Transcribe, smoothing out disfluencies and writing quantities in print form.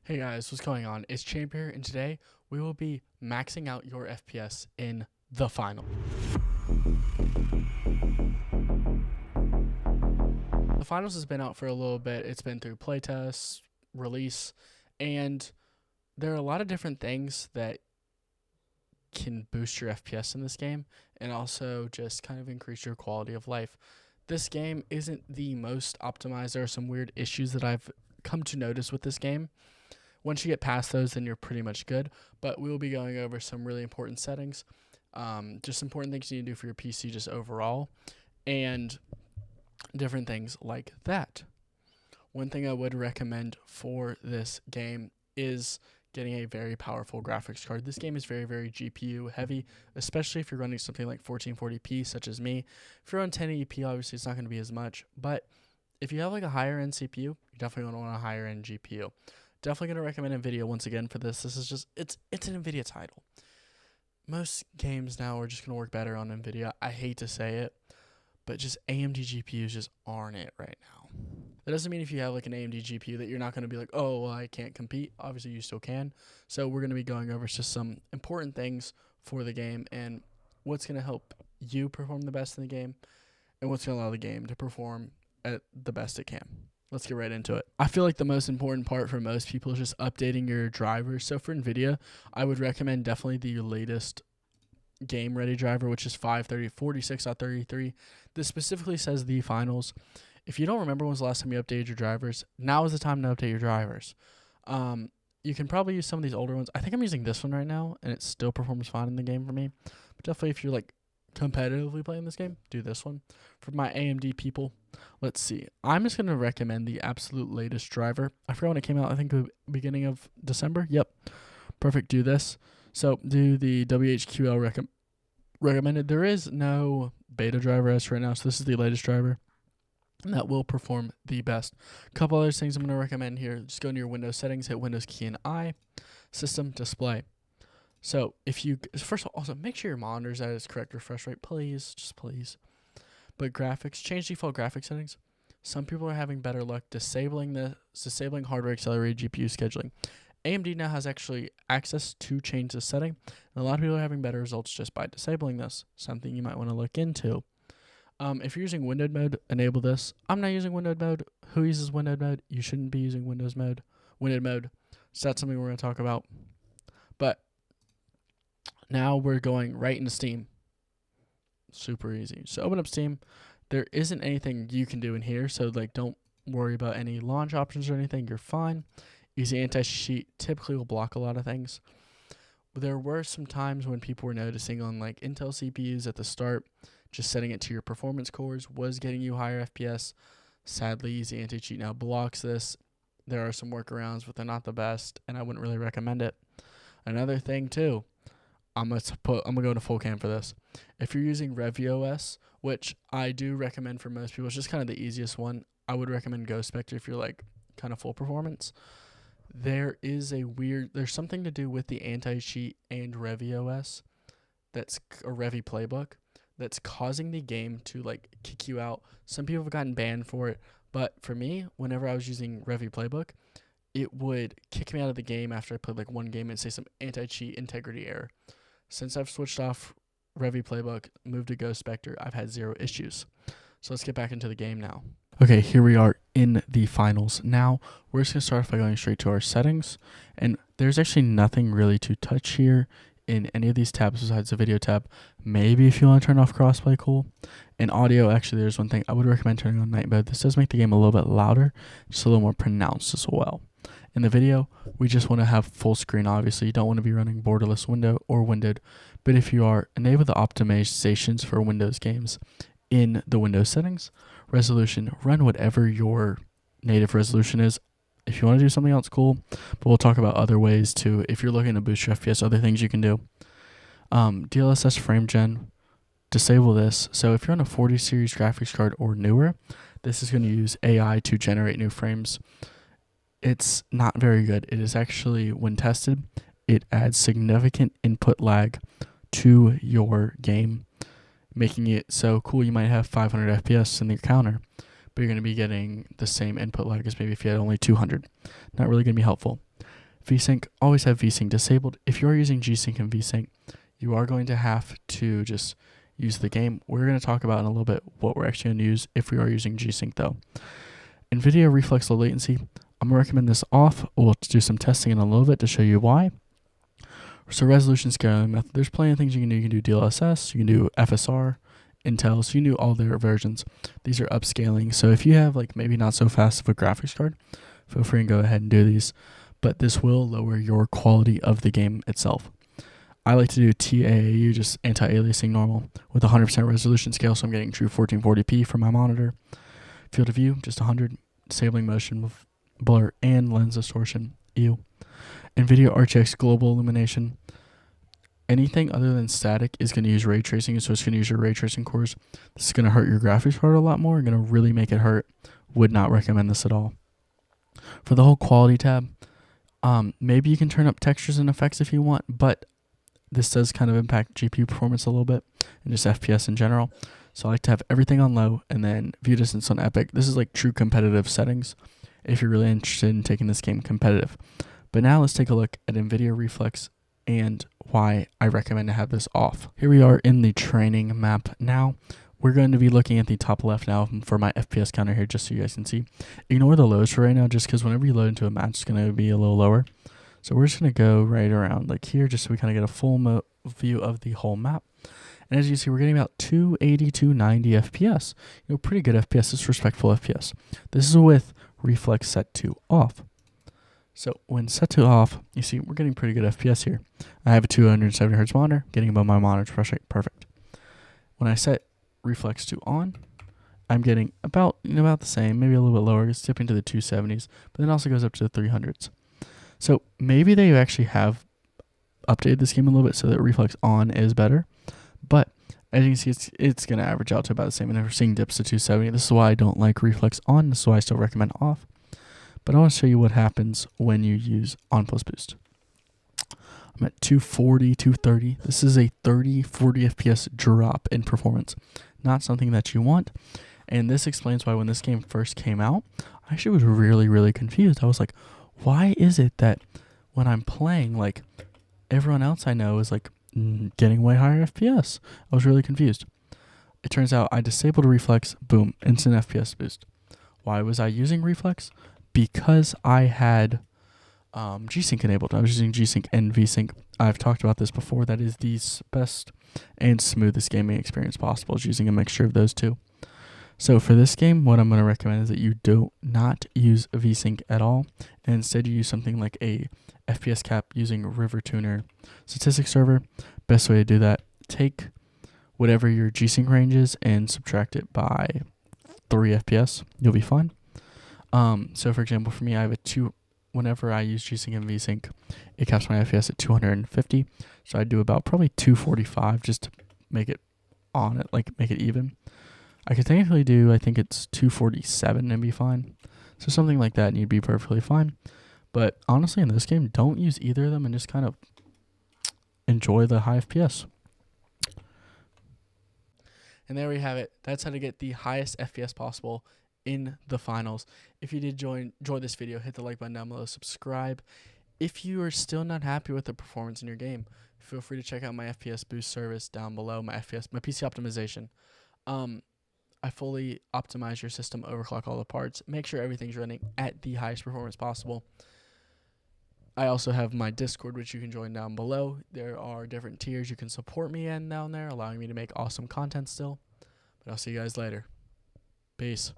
Hey guys, what's going on? It's Champ here, and today we will be maxing out your FPS in the final. The finals has been out for a little bit. It's been through playtests, release, and there are a lot of different things that can boost your FPS in this game and also just kind of increase your quality of life. This game isn't the most optimized. There are some weird issues that I've come to notice with this game. Once you get past those, then you're pretty much good. But we will be going over some really important settings, just important things you need to do for your PC just overall, and different things like that. One thing I would recommend for this game is getting a very powerful graphics card. This game is very, very GPU heavy, especially if you're running something like 1440p, such as me. If you're on 1080p, obviously it's not going to be as much, but if you have like a higher end CPU, you definitely want to want a higher end GPU. Definitely going to recommend Nvidia once again for this. This is just, it's an Nvidia title. Most games now are just going to work better on Nvidia. I hate to say it, but just AMD GPUs just aren't it right now. That doesn't mean if you have like an AMD GPU that you're not going to be like, oh, well, I can't compete. Obviously, you still can. So we're going to be going over just some important things for the game and what's going to help you perform the best in the game and what's going to allow the game to perform at the best it can. Let's get right into it. I feel like the most important part for most people is just updating your drivers. So for Nvidia, I would recommend definitely the latest game ready driver, which is 46.33. This specifically says the finals. If you don't remember when was the last time you updated your drivers, now is the time to update your drivers. You can probably use some of these older ones. I think I'm using this one right now, and it still performs fine in the game for me. But definitely if you're like competitively playing this game, do this one. For my AMD people, let's see. I'm just going to recommend the absolute latest driver. I forgot when it came out. I think the beginning of December. Yep. Perfect. Do this. So do the WHQL recommended. There is no beta driver as right now, so this is the latest driver. And that will perform the best. A couple other things I'm going to recommend here. Just go into your Windows settings, hit Windows key and I, system display. So if you, first of all, also make sure your monitor's at its correct refresh rate, please, just please. But graphics, change default graphics settings. Some people are having better luck disabling hardware accelerated GPU scheduling. AMD now has actually access to change this setting, and a lot of people are having better results just by disabling this. Something you might want to look into. If you're using windowed mode, enable this. I'm not using windowed mode. Who uses windowed mode? You shouldn't be using windowed mode. So that's something we're going to talk about. But now we're going right into Steam. Super easy. So open up Steam. There isn't anything you can do in here, so like don't worry about any launch options or anything. You're fine. Easy anti-cheat typically will block a lot of things. There were some times when people were noticing on like Intel CPUs at the start, just setting it to your performance cores was getting you higher FPS. Sadly, easy anti-cheat now blocks this. There are some workarounds, but they're not the best, and I wouldn't really recommend it. Another thing too, I'm gonna go into full cam for this. If you're using RevOS, which I do recommend for most people, it's just kind of the easiest one. I would recommend Ghost Spectre if you're like kind of full performance. There's something to do with the anti-cheat and RevOS, that's a Revi playbook, that's causing the game to like kick you out. Some people have gotten banned for it, but for me, whenever I was using Revi playbook, it would kick me out of the game after I played like one game and say some anti-cheat integrity error. Since I've switched off Revi playbook, moved to Ghost Spectre, I've had zero issues. So let's get back into the game now. Okay, here we are in the finals. Now, we're just going to start off by going straight to our settings. And there's actually nothing really to touch here in any of these tabs besides the video tab. Maybe if you want to turn off crossplay, cool. In audio, actually, there's one thing. I would recommend turning on night mode. This does make the game a little bit louder, just a little more pronounced as well. In the video, we just want to have full screen, obviously. You don't want to be running borderless window or windowed. But if you are, enable the optimizations for Windows games in the Windows settings. Resolution, run whatever your native resolution is. If you want to do something else, cool. But we'll talk about other ways too. If you're looking to boost your FPS, other things you can do. DLSS frame gen, disable this. So if you're on a 40 series graphics card or newer, this is going to use AI to generate new frames. It's not very good. It is actually, when tested, it adds significant input lag to your game, making it so cool you might have 500 FPS in your counter, but you're going to be getting the same input lag as maybe if you had only 200. Not really going to be helpful. VSync, always have VSync disabled. If you are using G-Sync and VSync, you are going to have to just use the game. We're going to talk about in a little bit what we're actually going to use if we are using G-Sync though. Nvidia Reflex low latency, I'm going to recommend this off. We'll do some testing in a little bit to show you why. So resolution scaling method, there's plenty of things you can do. You can do DLSS, you can do FSR, Intel, so you can do all their versions. These are upscaling. So if you have like maybe not so fast of a graphics card, feel free and go ahead and do these. But this will lower your quality of the game itself. I like to do TAAU, just anti-aliasing normal, with 100% resolution scale, so I'm getting true 1440p for my monitor. Field of view, just 100, disabling motion with blur and lens distortion, ew. Nvidia RTX global illumination. Anything other than static is going to use ray tracing, so it's going to use your ray tracing cores. This is going to hurt your graphics card a lot more, going to really make it hurt. Would not recommend this at all. For the whole quality tab, maybe you can turn up textures and effects if you want, but this does kind of impact GPU performance a little bit and just FPS in general. So I like to have everything on low and then view distance on epic. This is like true competitive settings if you're really interested in taking this game competitive. But now let's take a look at Nvidia Reflex and why I recommend to have this off. Here we are in the training map now. We're going to be looking at the top left now for my FPS counter here just so you guys can see. Ignore the lows for right now just because whenever you load into a match it's going to be a little lower. So we're just going to go right around like here just so we kind of get a full view of the whole map. And as you see, we're getting about 280, 290 FPS. Pretty good FPS. It's respectful FPS. This is with Reflex set to off. So when set to off, you see we're getting pretty good FPS here. I have a 270 Hz monitor, getting above my monitor refresh rate, perfect. When I set Reflex to on, I'm getting about the same, maybe a little bit lower. It's dipping to the 270s, but then also goes up to the 300s. So maybe they actually have updated this game a little bit so that Reflex on is better. But as you can see, it's going to average out to about the same. And if we're seeing dips to 270, this is why I don't like Reflex on. This is why I still recommend off. But I want to show you what happens when you use on plus boost. I'm at 240, 230. This is a 30, 40 FPS drop in performance. Not something that you want. And this explains why when this game first came out, I actually was really, really confused. I was like, why is it that when I'm playing, like everyone else I know is like getting way higher FPS? I was really confused. It turns out I disabled Reflex, boom, instant FPS boost. Why was I using Reflex? Because I had G-Sync enabled. I was using G-Sync and V-Sync. I've talked about this before. That is the best and smoothest gaming experience possible, is using a mixture of those two. So for this game, what I'm going to recommend is that you do not use V-Sync at all, and instead you use something like a FPS cap using River Tuner statistics server. Best way to do that, take whatever your G-Sync range is and subtract it by 3 FPS. You'll be fine. So for example, for me, I have whenever I use G-Sync and V-Sync, it caps my FPS at 250. So I do about probably 245 just to make it on it, like make it even. I could technically do, I think it's 247 and be fine. So something like that and you'd be perfectly fine. But honestly, in this game, don't use either of them and just kind of enjoy the high FPS. And there we have it. That's how to get the highest FPS possible in the finals. If you did enjoy this video, hit the like button down below, subscribe. If you are still not happy with the performance in your game, feel free to check out my FPS boost service down below, my PC optimization. I fully optimize your system, overclock all the parts, make sure everything's running at the highest performance possible. I also have my Discord, which you can join down below. There are different tiers you can support me in down there, allowing me to make awesome content still. But I'll see you guys later. Peace.